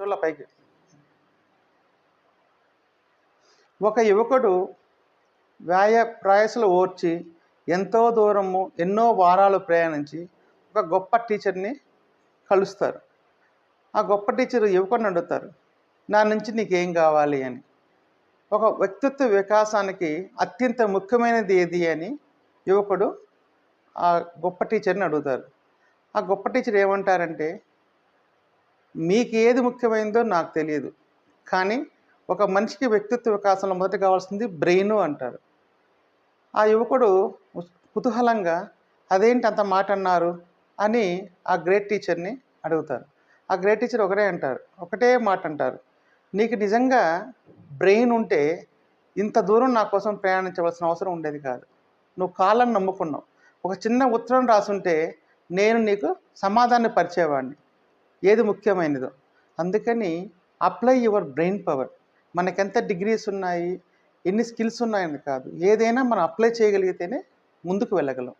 చూళ్ళ పైకి. ఒక యువకుడు ప్రయాసలు ఓర్చి ఎంతో దూరము ఎన్నో వారాలు ప్రయాణించి ఒక గొప్ప టీచర్ని కలుస్తారు. ఆ గొప్ప టీచర్ యువకుడిని అడుగుతారు, నా నుంచి నీకేం కావాలి అని. ఒక వ్యక్తిత్వ వికాసానికి అత్యంత ముఖ్యమైనది ఏది అని యువకుడు ఆ గొప్ప టీచర్ని అడుగుతారు. ఆ గొప్ప టీచర్ ఏమంటారంటే, మీకు ఏది ముఖ్యమైనదో నాకు తెలియదు, కానీ ఒక మనిషికి వ్యక్తిత్వ వికాసంలో మొదట కావాల్సింది బ్రెయిను అంటారు. ఆ యువకుడు కుతూహలంగా అదేంటి అంత మాట అన్నారు అని ఆ గ్రేట్ టీచర్ని అడుగుతారు. ఆ గ్రేట్ టీచర్ ఒకటే మాట అంటారు, నీకు నిజంగా బ్రెయిన్ ఉంటే ఇంత దూరం నా కోసం ప్రయాణించవలసిన అవసరం ఉండేది కాదు. నువ్వు కాళ్ళని నమ్ముకున్నావు. ఒక చిన్న ఉత్తరం రాసుంటే నేను నీకు సమాధానం పరిచేవాడిని ఏది ముఖ్యమైనదో. అందుకని అప్లై యువర్ బ్రెయిన్ పవర్. మనకెంత డిగ్రీస్ ఉన్నాయి, ఎన్ని స్కిల్స్ ఉన్నాయని కాదు, ఏదైనా మనం అప్లై చేయగలిగితేనే ముందుకు వెళ్ళగలం.